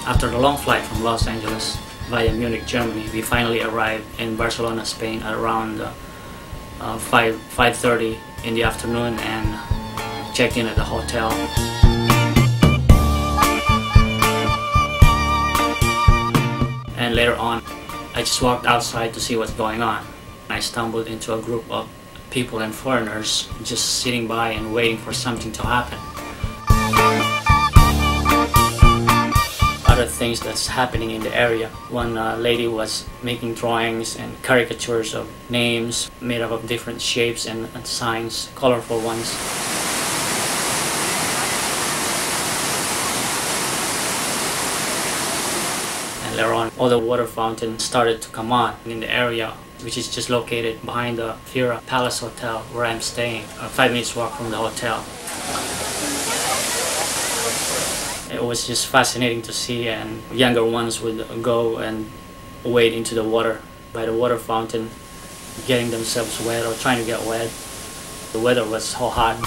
After the long flight from Los Angeles via Munich, Germany, we finally arrived in Barcelona, Spain at around 5:30 in the afternoon and checked in at the hotel. And later on, I just walked outside to see what's going on. I stumbled into a group of people and foreigners just sitting by and waiting for something to happen. Other things that's happening in the area. One lady was making drawings and caricatures of names made up of different shapes and signs, colorful ones. And later on, all the water fountains started to come on in the area, which is just located behind the Fiera Palace Hotel where I'm staying, a 5 minutes walk from the hotel. It was just fascinating to see, and younger ones would go and wade into the water by the water fountain, getting themselves wet or trying to get wet. The weather was so hot.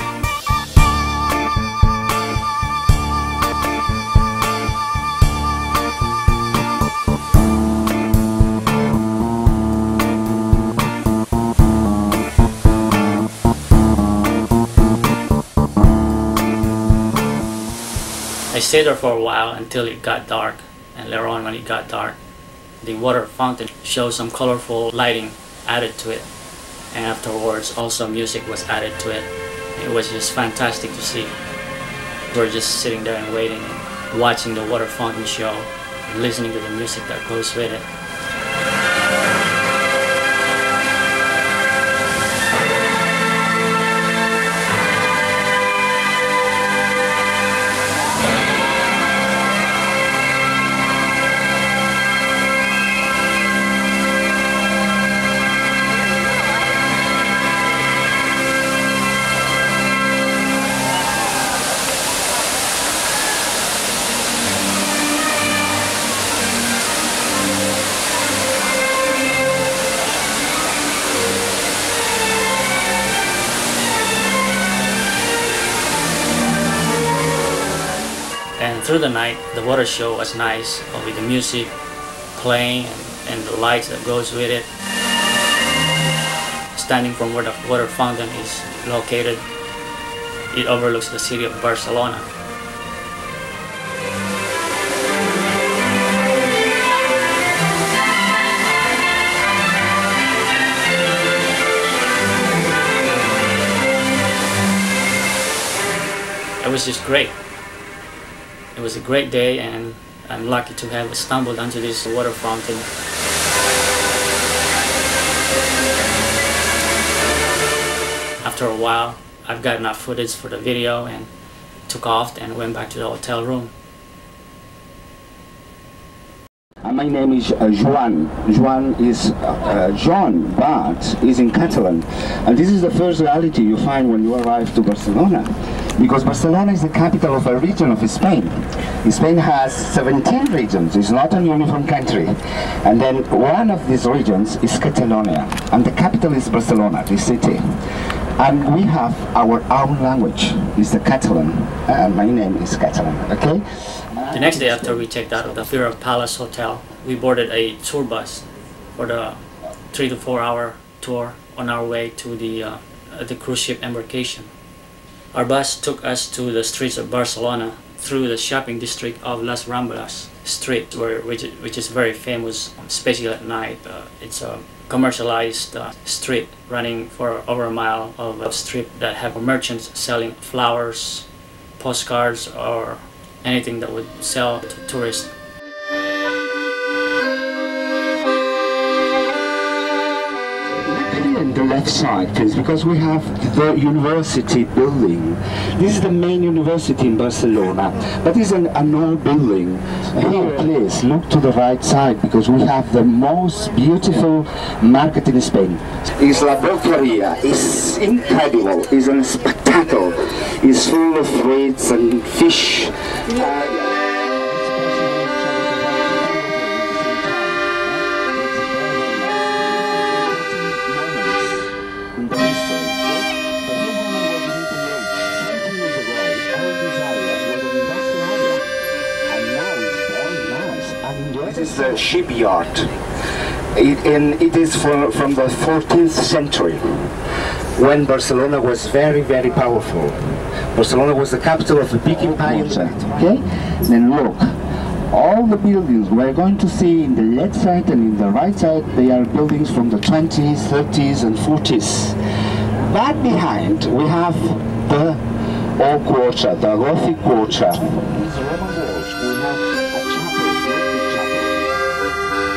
I stayed there for a while until it got dark, and later on when it got dark, the water fountain showed some colorful lighting added to it, and afterwards also music was added to it. It was just fantastic to see. We were just sitting there and waiting, and watching the water fountain show, and listening to the music that goes with it. And through the night, the water show was nice, with the music playing and the lights that goes with it. Standing from where the water fountain is located, it overlooks the city of Barcelona. It was just great. It was a great day, and I'm lucky to have stumbled onto this water fountain. After a while, I've got enough footage for the video and took off and went back to the hotel room. My name is Joan. Joan is John, but is in Catalan. And this is the first reality you find when you arrive to Barcelona. Because Barcelona is the capital of a region of Spain. Spain has 17 regions, it's not a uniform country. And then one of these regions is Catalonia. And the capital is Barcelona, the city. And we have our own language, it's the Catalan. And my name is Catalan, okay? The next day after we checked out of the Fiera Palace Hotel, we boarded a tour bus for the 3 to 4 hour tour on our way to the cruise ship embarkation. Our bus took us to the streets of Barcelona through the shopping district of Las Ramblas street, which is very famous, especially at night. It's a commercialized street running for over a mile of a strip that have merchants selling flowers, postcards, or anything that would sell to tourists. On the left side, please, because we have the university building. This is the main university in Barcelona, but it's an old building. Here, please, look to the right side, because we have the most beautiful market in Spain. It's La Boqueria. It's incredible. It's a spectacle. It's full of fruits and fish. this is the shipyard. It is from the 14th century, when Barcelona was very, very powerful. Barcelona was the capital of the big empire. Okay? Then look, all the buildings we're going to see in the left side and in the right side, they are buildings from the 20s, 30s and 40s. But behind we have the old quarter, the Gothic quarter. These Roman walls, we have a chapel, a big chapel.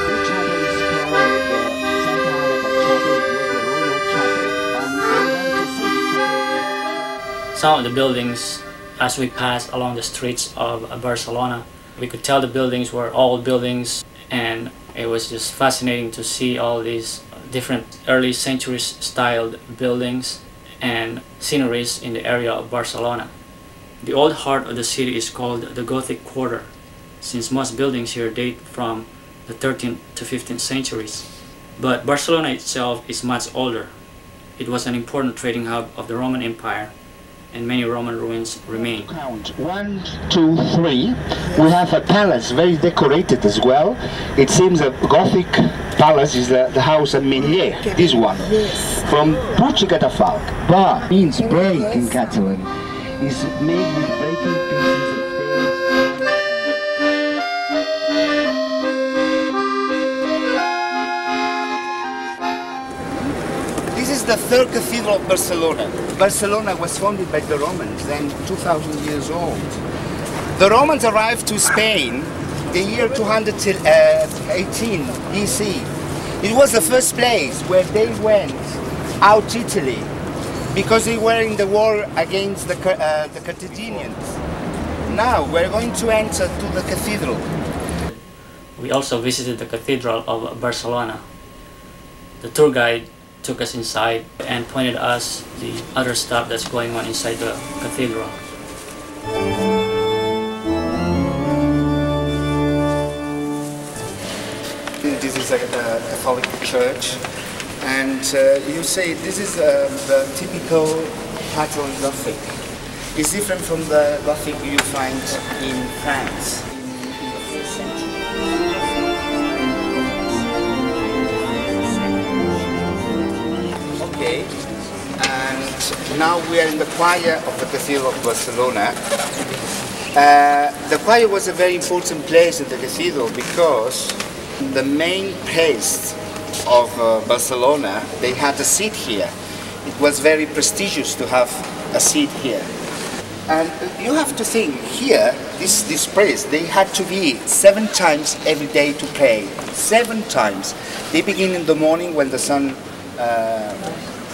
This chapel is called the Santa Ana Chapel, it was the royal chapel. And we're going to see the chapel. Some of the buildings, as we passed along the streets of Barcelona, we could tell the buildings were old buildings, and it was just fascinating to see all these different early centuries styled buildings and sceneries in the area of Barcelona. The old heart of the city is called the Gothic Quarter, since most buildings here date from the 13th to 15th centuries. But Barcelona itself is much older. It was an important trading hub of the Roman Empire, and many Roman ruins remain. Count 1, 2, 3. We have a palace, very decorated as well. It seems a Gothic palace is the house of Melier, this one, from Puig Catafalch. But means break in Catalan. Is made with breaking pieces of things. This is the third cathedral of Barcelona. Barcelona was founded by the Romans, then 2,000 years old. The Romans arrived to Spain the year 218 BC. It was the first place where they went out Italy because they were in the war against the Carthaginians. Now we're going to enter to the cathedral. We also visited the Cathedral of Barcelona. The tour guide took us inside and pointed us the other stuff that's going on inside the cathedral. This is a Catholic church, and you say this is the typical Catalan Gothic. It's different from the Gothic you find in France in the 1st century. Okay, and now we are in the choir of the Cathedral of Barcelona. The choir was a very important place in the cathedral because the main priest of Barcelona, they had a seat here. It was very prestigious to have a seat here. And you have to think, here, this priest, they had to be 7 times every day to pray. 7 times. They begin in the morning when the sun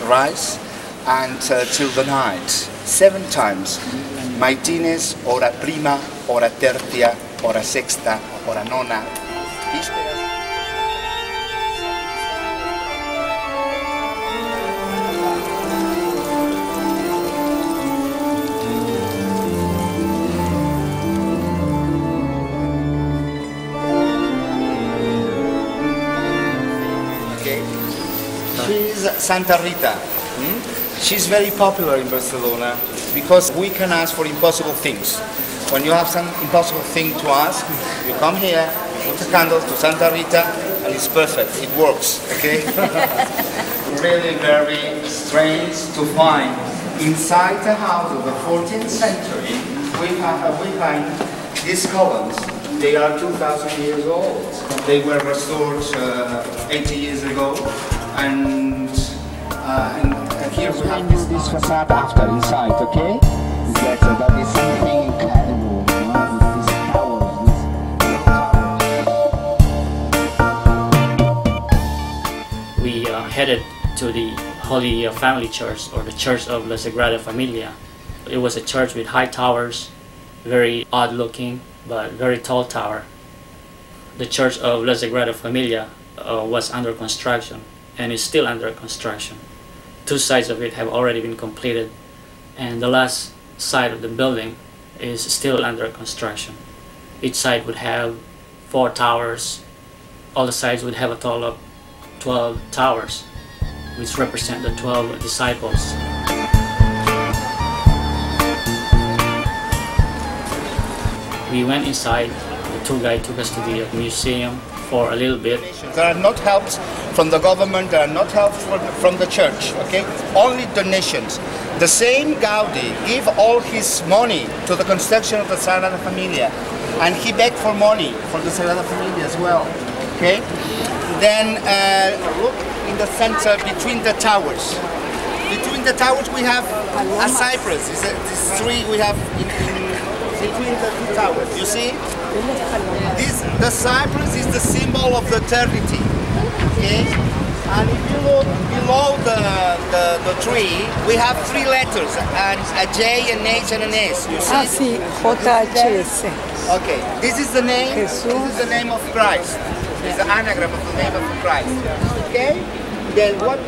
rise and till the night. 7 times. Maitines, hora prima, hora tertia, hora sexta, hora nona. Vísperas. She's Santa Rita. She's very popular in Barcelona because we can ask for impossible things. When you have some impossible thing to ask, you come here, you put a candle to Santa Rita, and it's perfect. It works. Okay? Really very strange to find inside the house of the 14th century. We find these columns. They are 2,000 years old. They were restored 80 years ago. And here we have this facade after inside, okay? That is something incredible, these towers, We headed to the Holy Family Church, or the Church of La Sagrada Familia. It was a church with high towers, very odd looking, but very tall tower. The Church of La Sagrada Familia was under construction and is still under construction. 2 sides of it have already been completed, and the last side of the building is still under construction. Each side would have 4 towers. All the sides would have a total of 12 towers, which represent the 12 disciples. We went inside The tour guide took us to the museum for a little bit. There are not helps from the government, there are not helps from the church, okay? Only donations. The same Gaudi gave all his money to the construction of the Sagrada Familia, and he begged for money for the Sagrada Familia as well, okay? Then look in the center between the towers. Between the towers we have a cypress. This tree we have between the two towers. You see? The cypress is the symbol of the eternity. Okay? And if you look below the tree, we have three letters, and a J, an H, and an S. You see? Ah, sì, JHS. Okay. This is the name. This is the name of Christ. It's the anagram of the name of Christ. Okay? Then what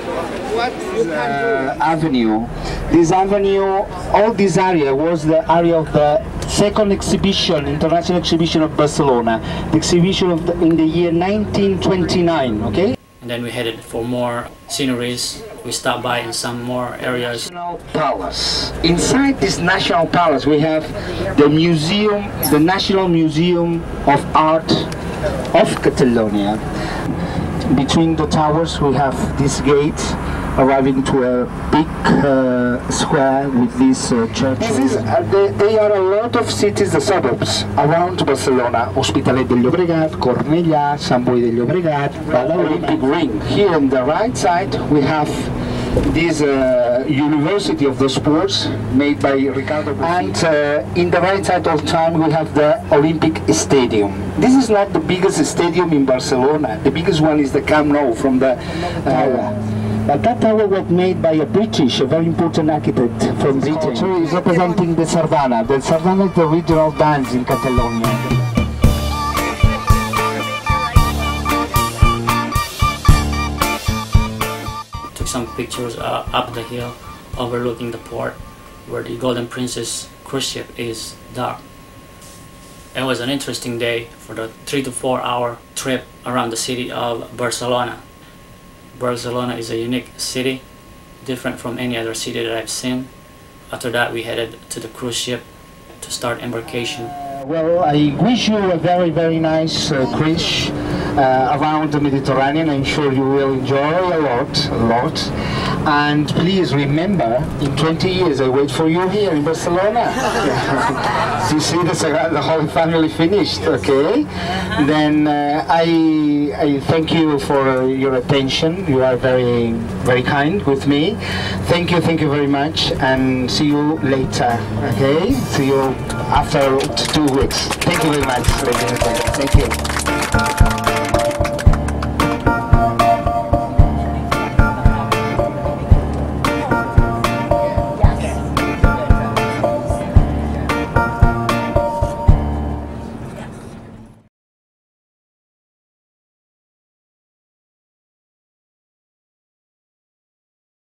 you can do? Avenue. This avenue, all this area was the area of the second exhibition, international exhibition of Barcelona. The exhibition in the year 1929, okay? And then we headed for more sceneries. We stopped by in some more areas. National Palace. Inside this National Palace we have the museum, the National Museum of Art of Catalonia. Between the towers we have this gate arriving to a big square with this church. There are a lot of cities, the suburbs around Barcelona. Hospitalet del Llobregat, Cornellà, Sant Boi del Llobregat, the Olympic Ring. Here on the right side we have this University of the Sports made by Ricardo Bossi. And in the right side of time we have the Olympic Stadium. This is not the biggest stadium in Barcelona. The biggest one is the Camp Nou from the tower. But that tower was made by a very important architect from Britain. So it's representing the Sardana. The Sardana is the regional dance in Catalonia. Took some pictures up the hill overlooking the port where the Golden Princess cruise ship is docked. It was an interesting day for the 3 to 4 hour trip around the city of Barcelona. Barcelona is a unique city, different from any other city that I've seen. After that we headed to the cruise ship to start embarkation. Well, I wish you a very nice cruise around the Mediterranean. I'm sure you will enjoy a lot. And please remember, in 20 years I wait for you here in Barcelona. To see the Holy Family finished, okay? Then I thank you for your attention. You are very kind with me. Thank you very much, and see you later, okay? See you after 2 weeks. Thank you very much, ladies and gentlemen. Thank you.